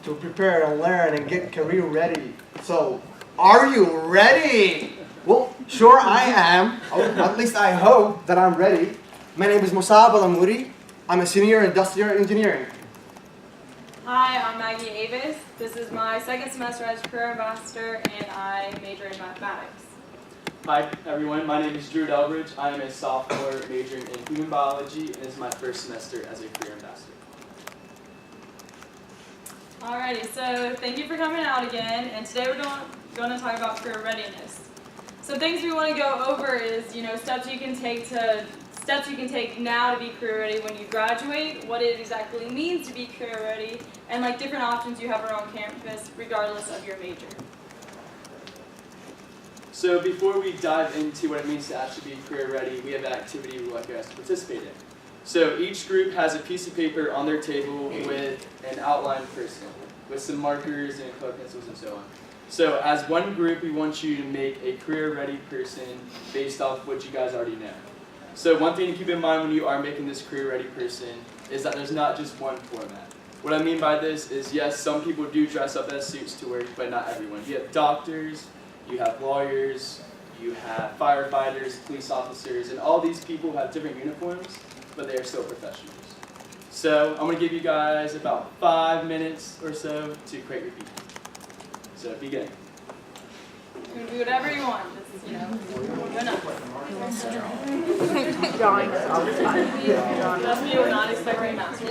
to prepare and learn and get career ready. So, are you ready? Well, sure I am. At least I hope that I'm ready. My name is Musab Alamuri. I'm a senior in industrial engineering. Hi, I'm Maggie Avis. This is my second semester as career ambassador, and I major in mathematics. Hi everyone, my name is Drew Delbridge. I am a sophomore majoring in human biology, and this is my first semester as a career ambassador. Alrighty, so thank you for coming out again, and today we're going to talk about career readiness. So things we want to go over is, steps you can take now to be career ready when you graduate, what it exactly means to be career ready, and like different options you have around campus regardless of your major. So before we dive into what it means to actually be career ready, we have an activity we'd like you guys to participate in. So each group has a piece of paper on their table with an outlined person, with some markers and color pencils and so on. So as one group, we want you to make a career ready person based off what you guys already know. So one thing to keep in mind when you are making this career ready person is that there's not just one format. What I mean by this is, yes, some people do dress up as suits to work, but not everyone. You have doctors, you have lawyers, you have firefighters, police officers, and all these people have different uniforms, but they are still professionals. So I'm going to give you guys about 5 minutes or so to create your people. So begin. You can do whatever you want, just, go nuts. Drawing is always fun. Just be not expecting master.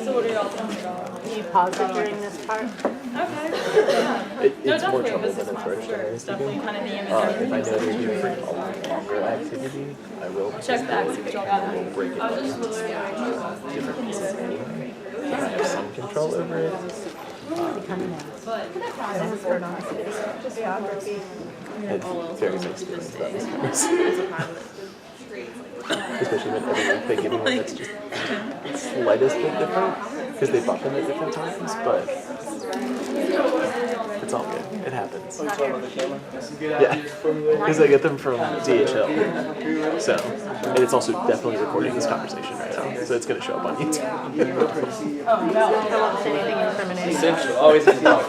So what are y'all talking about? Can you pause it during this part? Okay. No, It's more definitely. trouble This is than my it's worth. sure. It's definitely kind of the image. If I know they're doing a longer activity, I will Check back, see what y'all got. we'll break it I was up just into literally different pieces anyway. I have some control over it. Just geography. It's very nice to learn about this. Especially when every week they give me one that's just the slightest bit different, because they bump them at different times, but it's all good. It happens. Yeah, because I get them from DHL. So, and it's also definitely recording this conversation right now, so it's going to show up on YouTube. Anything incriminating. Essential, always in you got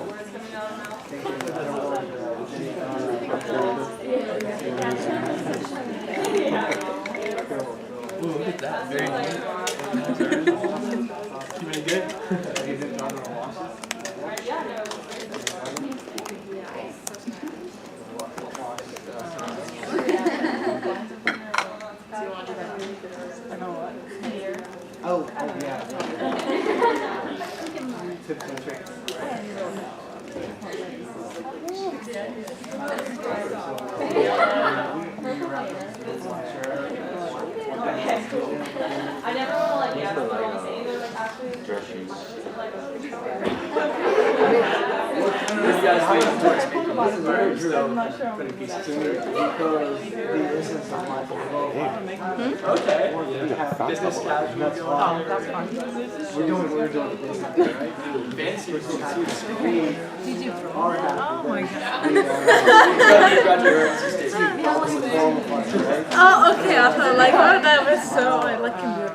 words coming out of mouth. Ooh, look at that. Very nice. You really good? Oh, yeah. Tips and tricks. I never want to I want to say either actually Dress shoes. You guys made Okay. Business casual going on. That's fun. We're doing business, right? Fancy. Oh my god. Oh, okay. I thought like, oh, that was so. I like computer.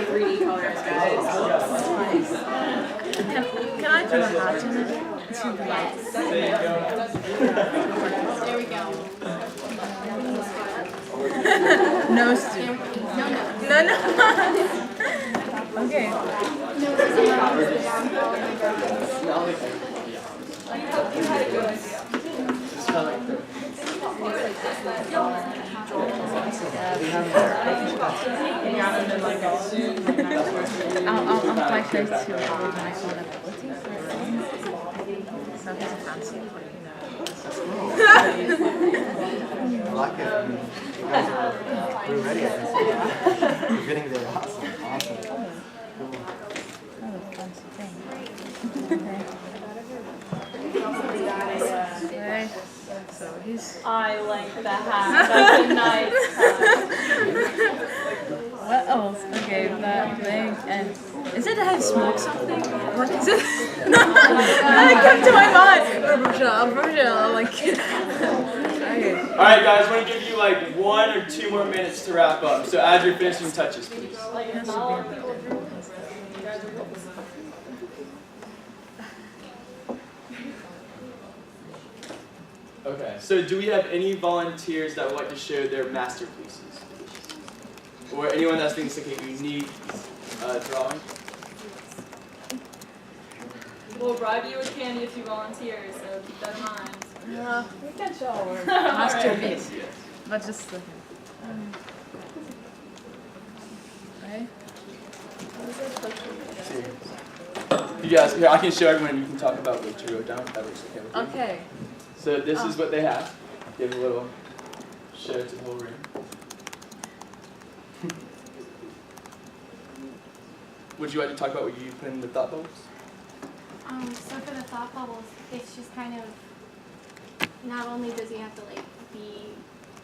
3D colors, guys. Can I do a hat in it? Yes. There we go. No, Stu. No. Okay. I'll apply for to my own ability. So he's a fancy I like it. You guys are we're ready. You're getting there. Awesome. Cool. Okay. So he's. I like the hat. That's a nice hat. What else? Okay, that thing. And is it that I smoke something? What is it? No, that came to my mind. Like. Okay. All right, guys. I want to give you like 1 or 2 more minutes to wrap up. So add your finishing touches, please. Like, it's not a lot of people drew. Okay. So do we have any volunteers that would like to show their masterpieces? Or anyone that thinks like a unique drawing? We'll bribe you with candy if you volunteer, so keep that in mind. Yeah. We can show our work. Masterpiece. But just like. Right? You guys, here I can show everyone. You can talk about what you wrote down. If that works okay with you. Okay. So this is what they have. Give a little show to the whole room. Would you like to talk about what you put in the thought bubbles? So for the thought bubbles, it's just kind of, not only does he have to like be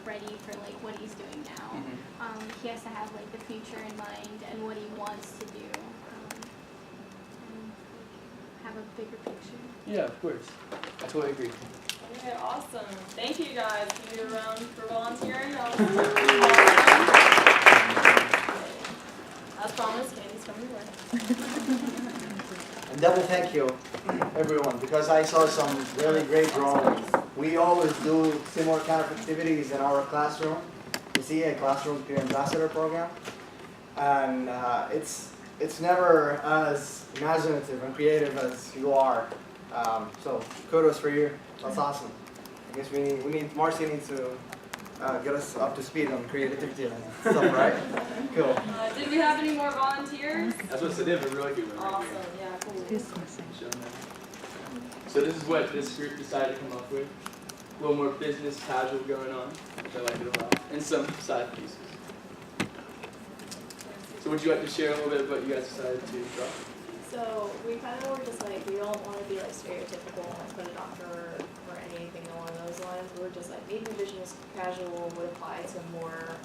ready for like what he's doing now, he has to have like the future in mind and what he wants to do, and have a bigger picture. Yeah, of course. I totally agree. Okay, awesome. Thank you guys. Give you a round for volunteering. As promised, candy's coming your way. And double thank you, everyone, because I saw some really great drawings. We always do similar kind of activities in our classroom, the CA Classroom Peer Ambassador Program. And it's never as imaginative and creative as you are. So kudos for you. That's awesome. I guess Marcy needs to get us up to speed on creativity and stuff, right? Cool. Did we have any more volunteers? That's what they have a really good one. Awesome. Yeah, cool. Show them. So this is what this group decided to come up with. A little more business casual going on, which I like it a lot, and some side pieces. So would you like to share a little bit of what you guys decided to draw? So we kind of were just like, we don't want to be like stereotypical and put a doctor or anything along those lines. We were just like, maybe business casual would apply to more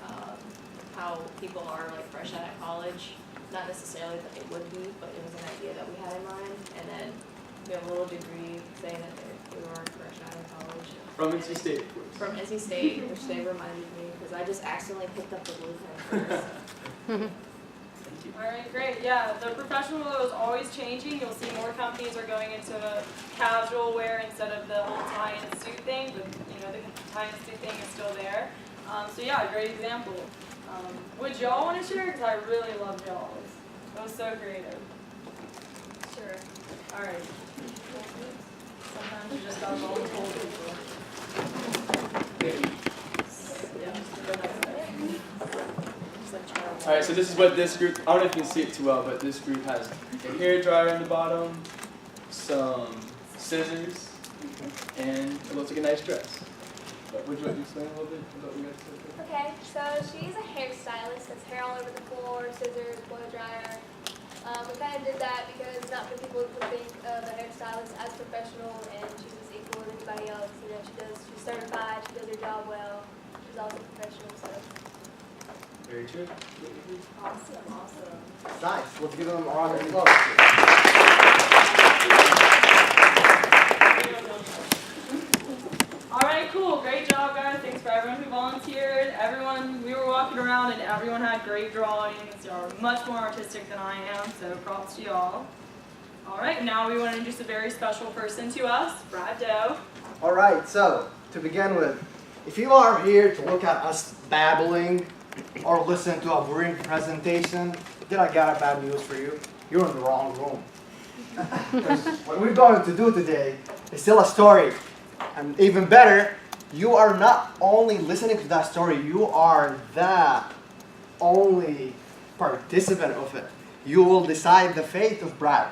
how people are like fresh out of college. Not necessarily that they would be, but it was an idea that we had in mind. And then we have a little degree saying that they were fresh out of college. From NC State, of course. From NC State, which they reminded me because I just accidentally picked up the blueprint first. All right, great. Yeah, the professional world is always changing. You'll see more companies are going into a casual wear instead of the whole tie and suit thing. But the tie and suit thing is still there. So yeah, great example. Would y'all want to share? Because I really loved y'all's. It was so creative. Sure. All right. Sometimes you just gotta roll with old people. All right, so this is what this group, I don't know if you can see it too well, but this group has a hair dryer on the bottom, some scissors, and it looks like a nice dress. But would you like to explain a little bit about what you guys did? Okay, so she's a hairstylist. That's hair all over the floor, scissors, blow dryer. We kind of did that because not many people would think of a hairstylist as professional, and she's as equal as anybody else. She's certified, she does her job well. She's also professional, so. Very true. Awesome, awesome. Nice. Let's give them a round of applause. All right, cool. Great job, guys. Thanks for everyone who volunteered. We were walking around and everyone had great drawings. Y'all are much more artistic than I am, so props to y'all. All right, now we want to introduce a very special person to us, Brad Doe. All right, so to begin with, if you are here to look at us babbling or listen to a boring presentation, then I got a bad news for you. You're in the wrong room. What we're going to do today is tell a story. And even better, you are not only listening to that story, you are the only participant of it. You will decide the fate of Brad.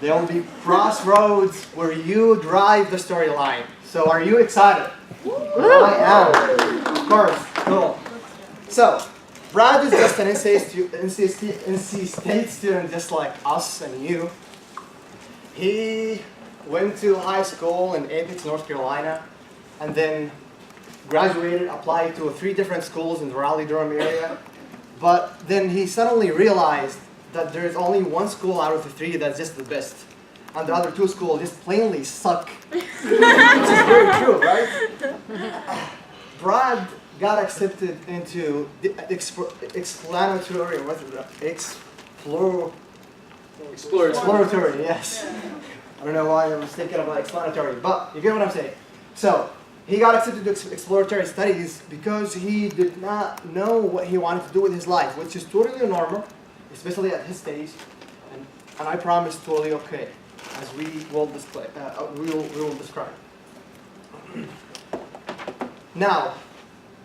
There will be crossroads where you drive the storyline. So are you excited? I am. Of course. Cool. So, Brad is just an NC State student just like us and you. He went to high school in Apex, North Carolina, and then graduated, applied to 3 different schools in the Raleigh-Durham area. But then he suddenly realized that there's only one school out of the 3 that's just the best. And the other 2 schools just plainly suck. Which is very true, right? Brad got accepted into the exploratory, exploratory, yes. I don't know why I was thinking about explanatory, but you get what I'm saying. So, he got accepted to exploratory studies because he did not know what he wanted to do with his life, which is totally normal, especially at his stage, and I promise totally okay, as we will display, we will describe. Now,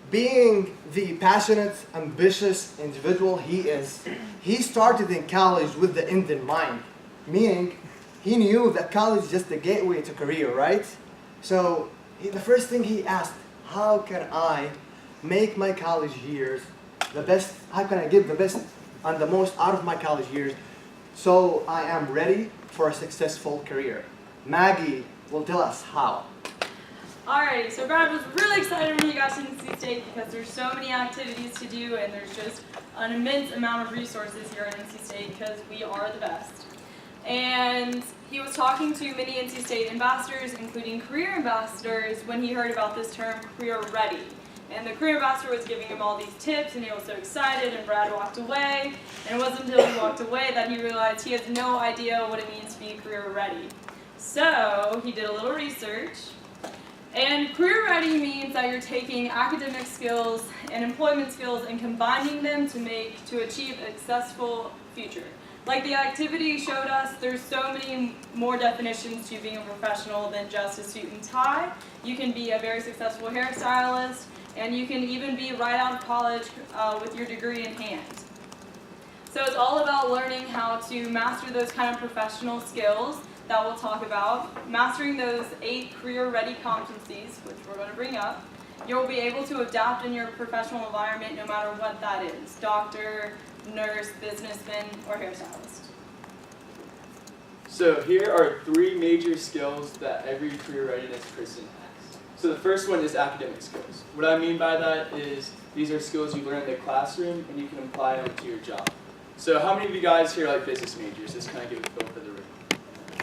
being the passionate, ambitious individual he is, he started in college with the end in mind, meaning he knew that college is just the gateway to career, right? So the first thing he asked, how can I make my college years the best, how can I give the best and the most out of my college years so I am ready for a successful career? Maggie will tell us how. Alrighty, so Brad was really excited when he got to NC State because there's so many activities to do and there's just an immense amount of resources here at NC State because we are the best. And he was talking to many NC State ambassadors, including career ambassadors, when he heard about this term, career ready. And the career ambassador was giving him all these tips and he was so excited and Brad walked away. And it wasn't until he walked away that he realized he has no idea what it means to be career ready. So he did a little research. And career ready means that you're taking academic skills and employment skills and combining them to achieve a successful future. Like the activity showed us, there's so many more definitions to being a professional than just a suit and tie. You can be a very successful hairstylist, and you can even be right out of college with your degree in hand. So it's all about learning how to master those kind of professional skills that we'll talk about. Mastering those 8 career-ready competencies, which we're going to bring up, you'll be able to adapt in your professional environment no matter what that is. Doctor, nurse, businessman, or hairstylist. So here are 3 major skills that every career readiness person has. So the first one is academic skills. What I mean by that is these are skills you learn in the classroom and you can apply them to your job. So how many of you guys here are like business majors? Just kind of give a feel for the room.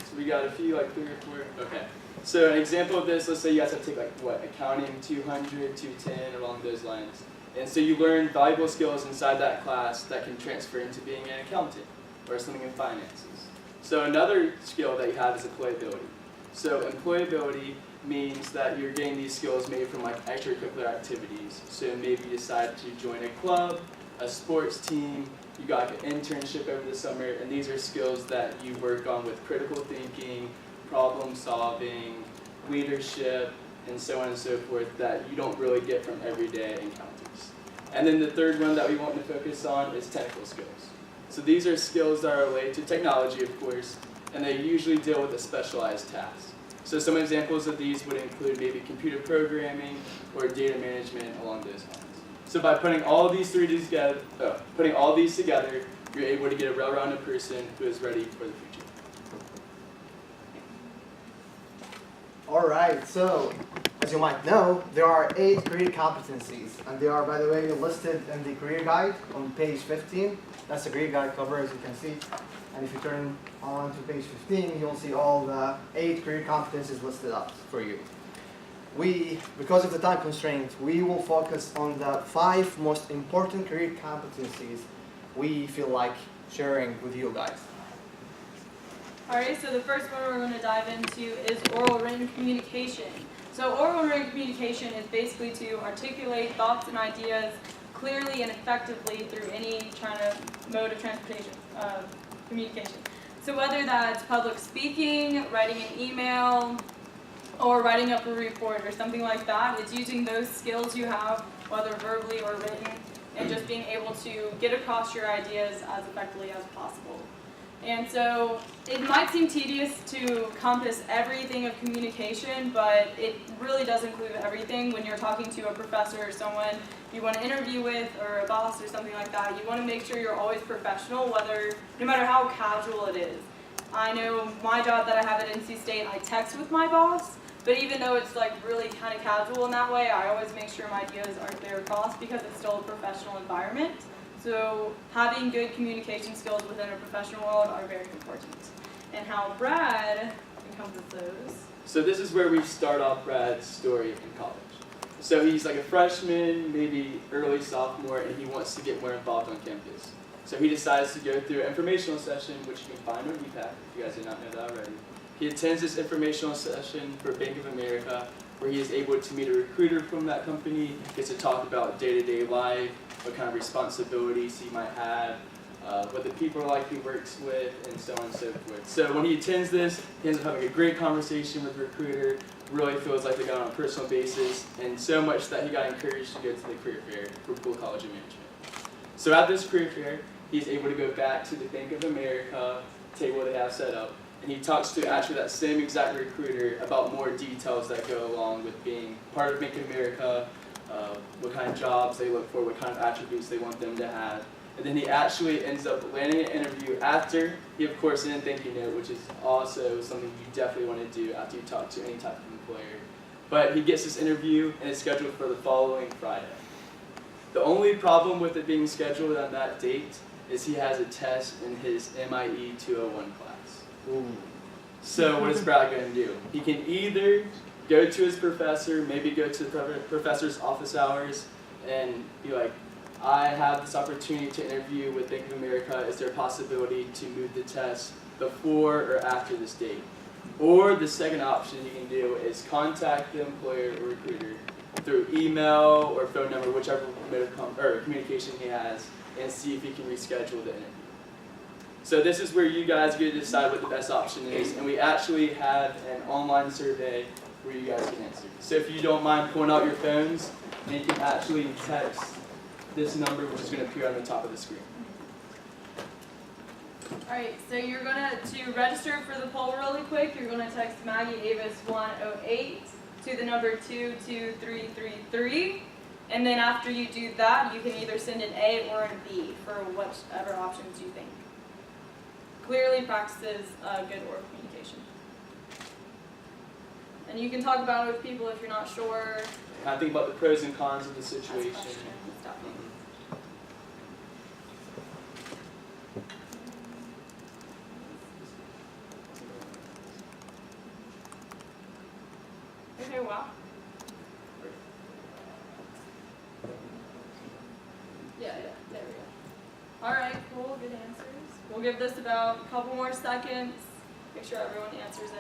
So we got a few, like 3 or 4. Okay. So an example of this, let's say you guys have to take like what, accounting 200, 210, along those lines. And so you learn valuable skills inside that class that can transfer into being an accountant or something in finances. So another skill that you have is employability. So employability means that you're getting these skills maybe from like extracurricular activities. So maybe you decide to join a club, a sports team, you got like an internship over the summer, and these are skills that you work on with critical thinking, problem solving, leadership, and so on and so forth that you don't really get from everyday encounters. And then the third one that we want to focus on is technical skills. So these are skills that are related to technology, of course, and they usually deal with a specialized task. So some examples of these would include maybe computer programming or data management along those lines. So by putting all these together, you're able to get a well-rounded person who is ready for the future. All right, so as you might know, there are 8 career competencies, and they are, by the way, listed in the career guide on page 15. That's the career guide cover, as you can see. And if you turn on to page 15, you'll see all the 8 career competencies listed up for you. Because of the time constraints, we will focus on the 5 most important career competencies we feel like sharing with you guys. Alright, so the first one we're going to dive into is oral written communication. So oral written communication is basically to articulate thoughts and ideas clearly and effectively through any kind of mode of transportation, communication. So whether that's public speaking, writing an email, or writing up a report or something like that, it's using those skills you have, whether verbally or written, and just being able to get across your ideas as effectively as possible. And so it might seem tedious to compass everything of communication, but it really does include everything. When you're talking to a professor or someone you want to interview with, or a boss or something like that, you want to make sure you're always professional, no matter how casual it is. I know my job that I have at NC State, I text with my boss, but even though it's like really kind of casual in that way, I always make sure my ideas are clear across because it's still a professional environment. So having good communication skills within a professional world are very important. And how Brad encompasses those. So this is where we start off Brad's story in college. So he's like a freshman, maybe early sophomore, and he wants to get more involved on campus. So he decides to go through an informational session, which you can find on EPAC, if you guys did not know that already. He attends this informational session for Bank of America, where he is able to meet a recruiter from that company, gets to talk about day-to-day life, what kind of responsibilities he might have, what the people are like he works with, and so on and so forth. So when he attends this, he ends up having a great conversation with the recruiter, really feels like they got on a personal basis, and so much that he got encouraged to go to the career fair for Poole College of Management. So at this career fair, he's able to go back to the Bank of America table they have set up, and he talks to actually that same exact recruiter about more details that go along with being part of Bank of America, what kind of jobs they look for, what kind of attributes they want them to have. And then he actually ends up landing an interview after he, of course, didn't thank you note, which is also something you definitely want to do after you talk to any type of employer. But he gets this interview and it's scheduled for the following Friday. The only problem with it being scheduled on that date is he has a test in his MIE 201 class. Ooh. So what is Brad going to do? He can either go to his professor, maybe go to the professor's office hours and be like, I have this opportunity to interview with Bank of America. Is there a possibility to move the test before or after this date? Or the second option you can do is contact the employer or recruiter through email or phone number, whichever mode of communication he has, and see if he can reschedule the interview. So this is where you guys get to decide what the best option is, and we actually have an online survey where you guys can answer. So if you don't mind pulling out your phones, and you can actually text this number, which is going to appear on the top of the screen. Alright, so you're going to register for the poll really quick, you're going to text Maggie Avis 108 to the number 22333. And then after you do that, you can either send an A or a B for whichever options you think. Clearly practices good oral communication. And you can talk about it with people if you're not sure. Kind of think about the pros and cons of the Ask situation. questions, stuff. Okay, wow. Yeah, there we go. Alright, cool, good answers. We'll give this about a couple more seconds. Make sure everyone answers in.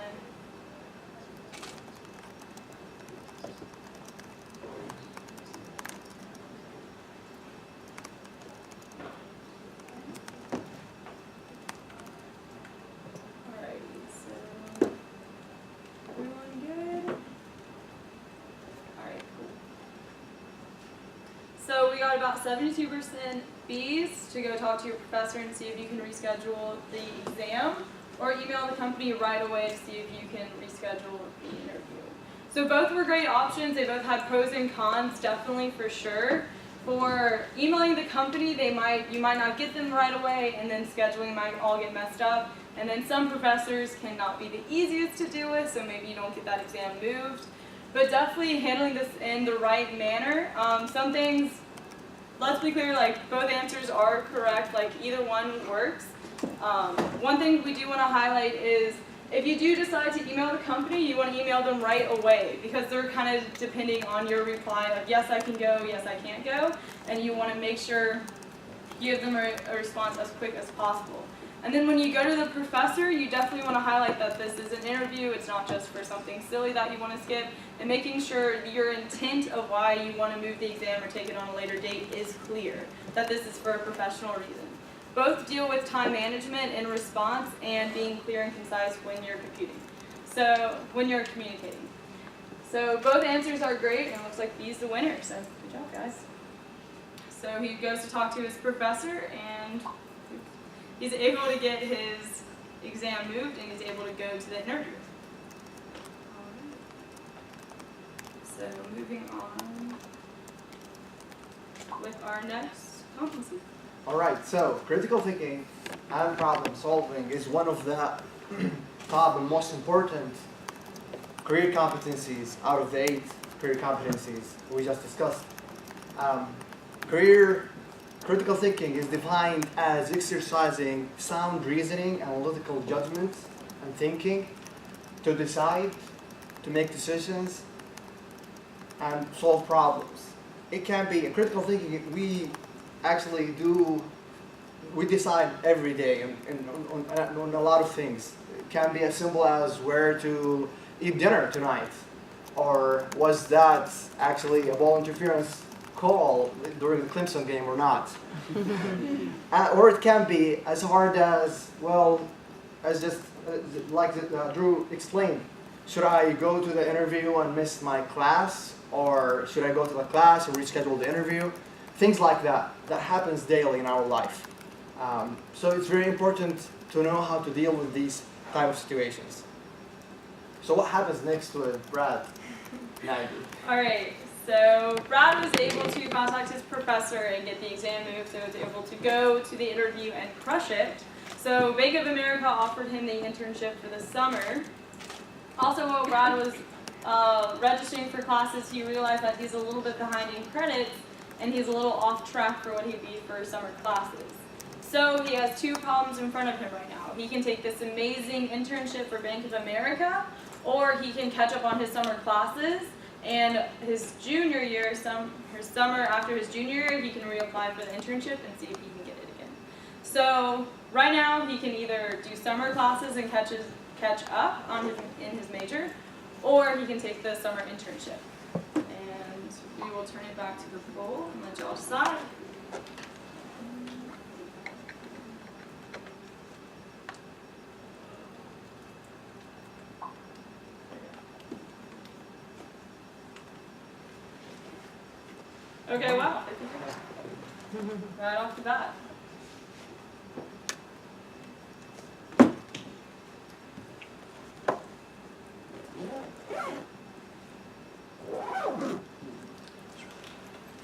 Alrighty, so everyone good? Alright, cool. So we got about 72% B's to go talk to your professor and see if you can reschedule the exam, or email the company right away to see if you can reschedule the interview. So both were great options. They both had pros and cons, definitely for sure. For emailing the company, you might not get them right away, and then scheduling might all get messed up. And then some professors cannot be the easiest to deal with, so maybe you don't get that exam moved. But definitely handling this in the right manner. Some things, let's be clear, like both answers are correct, like either one works. One thing we do want to highlight is if you do decide to email the company, you want to email them right away because they're kind of depending on your reply of yes, I can go, yes, I can't go, and you want to make sure you give them a response as quick as possible. And then when you go to the professor, you definitely want to highlight that this is an interview, it's not just for something silly that you want to skip, and making sure your intent of why you want to move the exam or take it on a later date is clear, that this is for a professional reason. Both deal with time management and response and being clear and concise when you're communicating. So both answers are great, and it looks like B's the winner, so good job, guys. So he goes to talk to his professor, and he's able to get his exam moved, and he's able to go to the interview. So moving on with our next competency. All right, so critical thinking and problem solving is one of the top and most important career competencies out of the 8 career competencies we just discussed. Career critical thinking is defined as exercising sound reasoning, analytical judgment, and thinking to decide, to make decisions, and solve problems. It can be a critical thinking. We actually do. We decide every day on a lot of things. It can be as simple as where to eat dinner tonight, or was that actually a ball interference call during the Clemson game or not? Or it can be as hard as, well, as just like Drew explained. Should I go to the interview and miss my class, or should I go to the class and reschedule the interview? Things like that. That happens daily in our life. So it's very important to know how to deal with these type of situations. So what happens next with Brad? All right. So Brad was able to contact his professor and get the exam moved, so he was able to go to the interview and crush it. So Bank of America offered him the internship for the summer. Also, while Brad was registering for classes, he realized that he's a little bit behind in credits, and he's a little off track for what he'd be for summer classes. So he has 2 problems in front of him right now. He can take this amazing internship for Bank of America, or he can catch up on his summer classes, and his junior year, his summer after his junior year, he can reapply for the internship and see if he can get it again. So right now, he can either do summer classes and catch up on in his major, or he can take the summer internship. And we will turn it back to the poll and let y'all decide. Okay, wow. Right off the bat.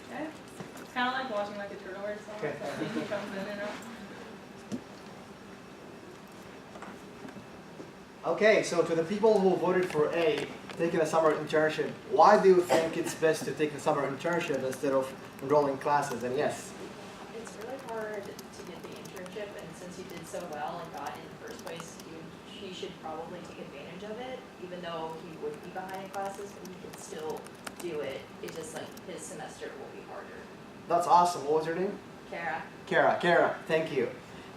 Okay. It's kind of like watching like a turtle or something. Okay. He comes in and out. Okay, so to the people who voted for A, taking a summer internship, why do you think it's best to take a summer internship instead of enrolling classes? And yes. It's really hard to get the internship, and since you did so well and got in the first place, he should probably take advantage of it, even though he would be behind in classes, but he can still do it. It's just like his semester will be harder. That's awesome. What was your name? Kara. Kara, thank you.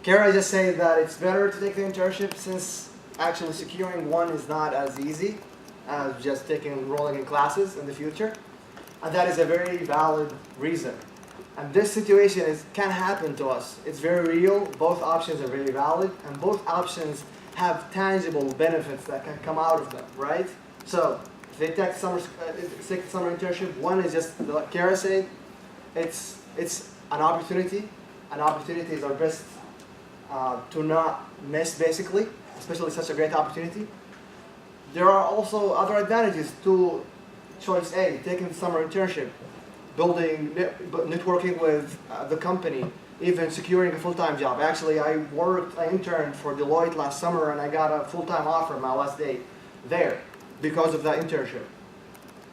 Kara just said that it's better to take the internship since actually securing one is not as easy as just enrolling in classes in the future. And that is a very valid reason. And this situation can happen to us. It's very real. Both options are very valid, and both options have tangible benefits that can come out of them, right? So if they take summer internship, one is just like Kara said, it's an opportunity. An opportunity is our best to not miss, basically, especially such a great opportunity. There are also other advantages to choice A, taking the summer internship, building, networking with the company, even securing a full-time job. Actually, I interned for Deloitte last summer, and I got a full-time offer my last day there because of that internship.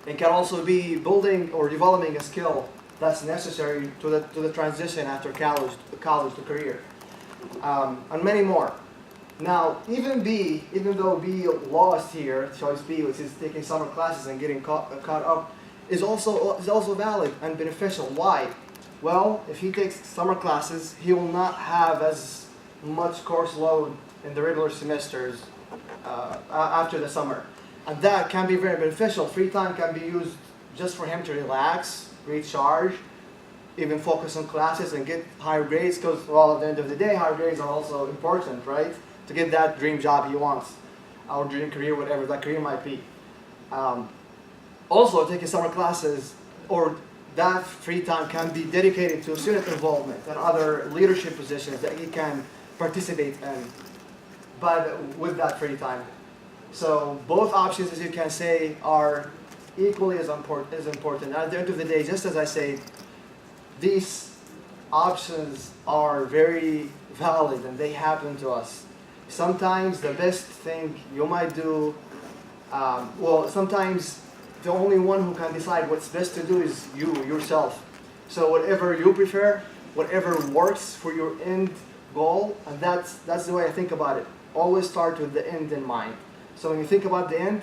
It can also be building or developing a skill that's necessary to the transition after college to career, and many more. Now, even though B lost here, choice B, which is taking summer classes and getting caught up, is also valid and beneficial. Why? Well, if he takes summer classes, he will not have as much course load in the regular semesters after the summer. And that can be very beneficial. Free time can be used just for him to relax, recharge, even focus on classes and get higher grades, because, well, at the end of the day, higher grades are also important, right? To get that dream job he wants, or dream career, whatever that career might be. Also, taking summer classes or that free time can be dedicated to student involvement and other leadership positions that he can participate in, but with that free time. So both options, as you can say, are equally as important. At the end of the day, just as I said, these options are very valid and they happen to us. sometimes the best thing you might do, sometimes the only one who can decide what's best to do is yourself. So whatever you prefer, whatever works for your end goal, and that's the way I think about it. Always start with the end in mind. So when you think about the end,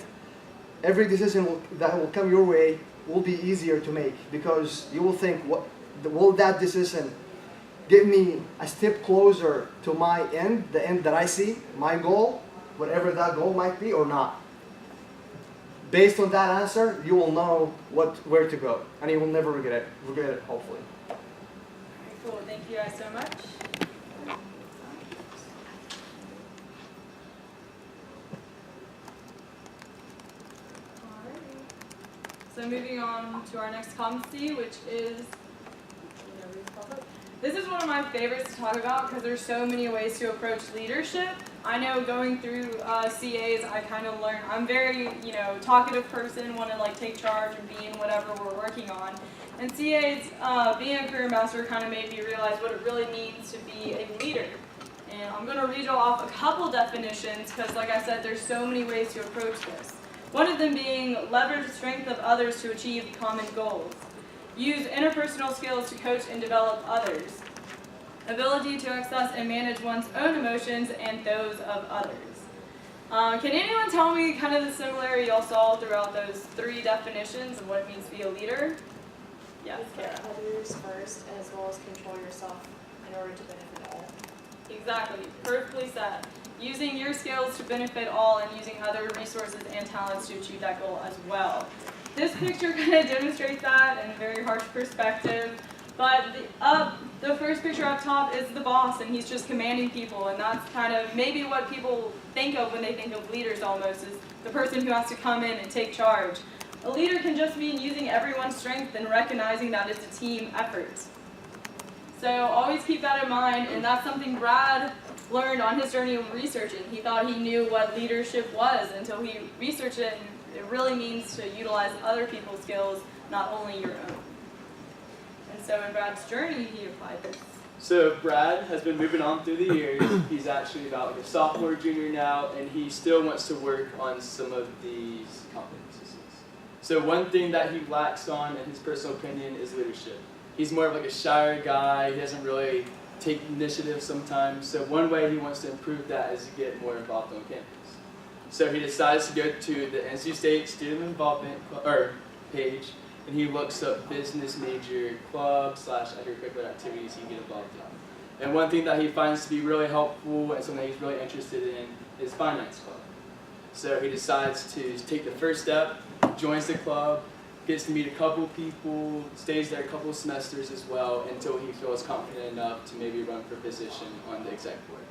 every decision that will come your way will be easier to make, because you will think, will that decision get me a step closer to my end, the end that I see, my goal, whatever that goal might be, or not? Based on that answer, you will know where to go, and you will never regret it, hopefully. Cool, thank you guys so much. So moving on to our next competency, which is, this is one of my favorites to talk about because there's so many ways to approach leadership. I know going through CAs, I kind of learned, I'm very, talkative person, want to like take charge and be in whatever we're working on. And CAs, being a career ambassador kind of made me realize what it really means to be a leader. And I'm going to read you off a couple definitions because, like I said, there's so many ways to approach this. One of them being leverage the strength of others to achieve common goals. Use interpersonal skills to coach and develop others. Ability to access and manage one's own emotions and those of others. Can anyone tell me kind of the similarity y'all saw throughout those three definitions of what it means to be a leader? Yes, Kara. Put others first, as well as control yourself in order to benefit all. Exactly, perfectly said. Using your skills to benefit all and using other resources and talents to achieve that goal as well. This picture kind of demonstrates that in a very harsh perspective, but the first picture up top is the boss, and he's just commanding people, and that's kind of maybe what people think of when they think of leaders almost, is the person who has to come in and take charge. A leader can just mean using everyone's strength and recognizing that it's a team effort. So always keep that in mind, and that's something Brad learned on his journey of researching. He thought he knew what leadership was until he researched it, and it really means to utilize other people's skills, not only your own. And so in Brad's journey, he applied this. So Brad has been moving on through the years. He's actually about like a sophomore, junior now, and he still wants to work on some of these competencies. So one thing that he lacks on, in his personal opinion, is leadership. He's more of like a shyer guy. He doesn't really take initiative sometimes. So one way he wants to improve that is to get more involved on campus. So he decides to go to the NC State Student Involvement page, and he looks up business major clubs / extracurricular activities he can get involved in. And one thing that he finds to be really helpful and something he's really interested in is finance club. So he decides to take the first step, joins the club, gets to meet a couple people, stays there a couple semesters as well until he feels confident enough to maybe run for position on the exec board.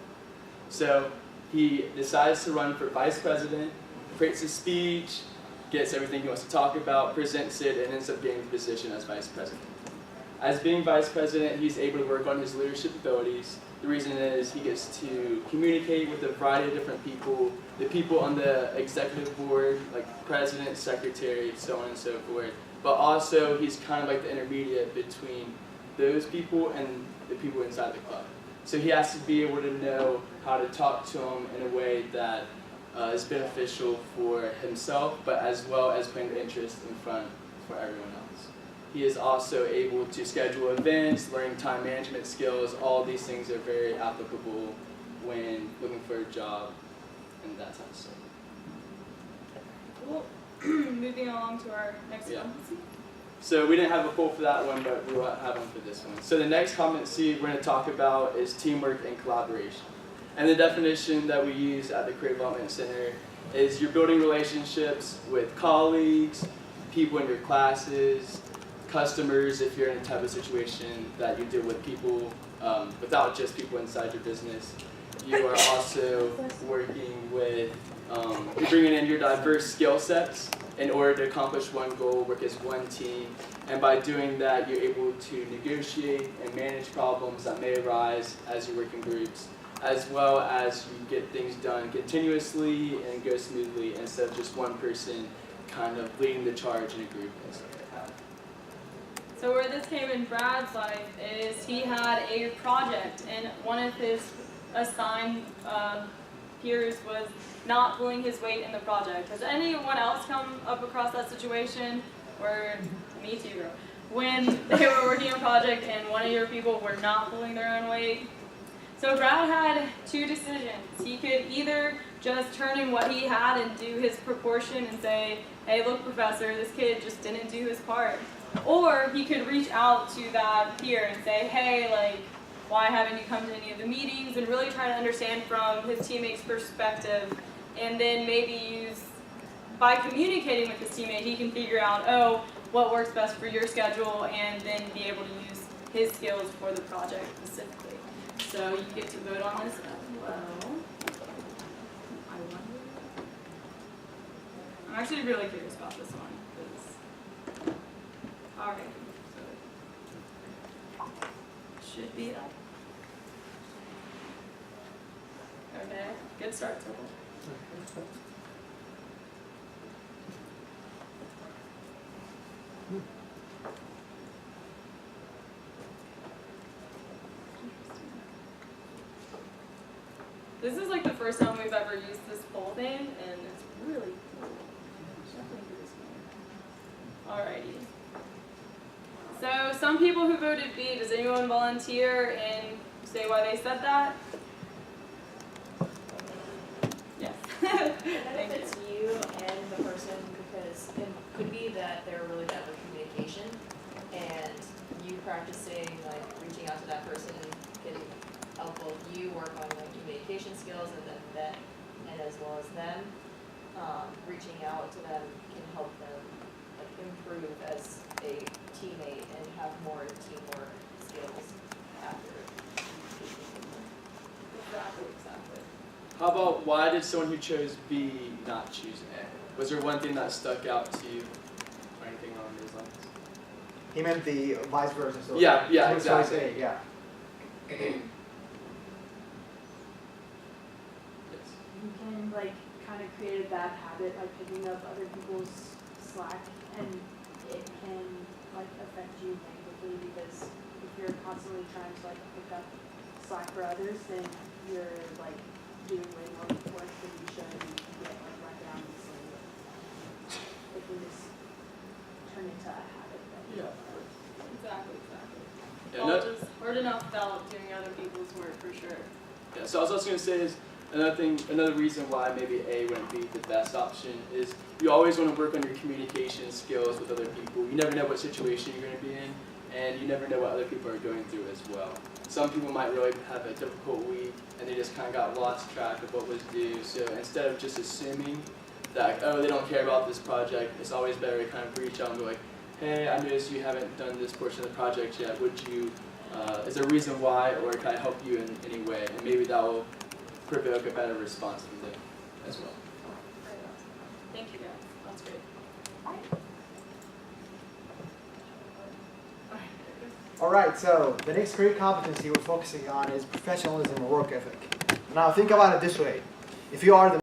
So he decides to run for vice president, creates a speech, gets everything he wants to talk about, presents it, and ends up getting the position as vice president. As being vice president, he's able to work on his leadership abilities. The reason is he gets to communicate with a variety of different people, the people on the executive board, like president, secretary, so on and so forth. But also, he's kind of like the intermediate between those people and the people inside the club. So he has to be able to know how to talk to them in a way that is beneficial for himself, but as well as putting the interest in front for everyone else. He is also able to schedule events, learning time management skills. All these things are very applicable when looking for a job and that type of stuff. Cool. Moving along to our next competency. So we didn't have a poll for that one, but we will have one for this one. So the next competency we're going to talk about is teamwork and collaboration. And the definition that we use at the Career Development Center is you're building relationships with colleagues, people in your classes, customers if you're in a type of situation that you deal with people without just people inside your business. You are also working with, you're bringing in your diverse skill sets in order to accomplish one goal, work as one team. And by doing that, you're able to negotiate and manage problems that may arise as you work in groups, as well as you get things done continuously and go smoothly instead of just one person kind of leading the charge in a group and stuff like that. So where this came in Brad's life is he had a project, and one of his assigned peers was not pulling his weight in the project. Has anyone else come up across that situation? Or me too, bro. When they were working on a project and one of your people were not pulling their own weight? So Brad had two decisions. He could either just turn in what he had and do his proportion and say, hey, look, professor, this kid just didn't do his part. Or he could reach out to that peer and say, hey, like, why haven't you come to any of the meetings? And really try to understand from his teammate's perspective. And then maybe use, by communicating with his teammate, he can figure out, oh, what works best for your schedule, and then be able to use his skills for the project specifically. So you get to vote on this as well. I'm actually really curious about this one. Alright, so should be up. Okay, good start, Temple. This is like the first time we've ever used this poll thing, and it's really cool. Definitely do this one. Alrighty. So some people who voted B, does anyone volunteer and say why they said that? Yes. And if it's you and the person, because it could be that they're really bad with communication, and you practicing, like, reaching out to that person can help both you work on like communication skills, and then them, and as well as them, reaching out to them can help them like improve as a teammate and have more teamwork skills after. Exactly. How about why did someone who chose B not choose A? Was there one thing that stuck out to you or anything along those lines? He meant the vice versa. So Yeah, choice exactly. A, yeah. You can like kind of create a bad habit by picking up other people's slack, and it can like affect you negatively, because if you're constantly trying to like pick up slack for others, then you're like doing way more work than you should, and you can get like run down easily. It can just turn into a habit that you don't know. Exactly. Yeah, Well, just hard enough felt doing other people's work for sure. Yeah, so I was also going to say is another reason why maybe A wouldn't be the best option is you always want to work on your communication skills with other people. You never know what situation you're going to be in, and you never know what other people are going through as well. Some people might really have a difficult week, and they just kind of got lost track of what was due. So instead of just assuming that, oh, they don't care about this project, it's always better to kind of reach out and be like, hey, I noticed you haven't done this portion of the project yet. Would you, is there a reason why, or can I help you in any way? And maybe that will provoke a better response from them as well. Thank you guys. That's great. All right, so the next career competency we're focusing on is professionalism and work ethic. Now think about it this way. If you are the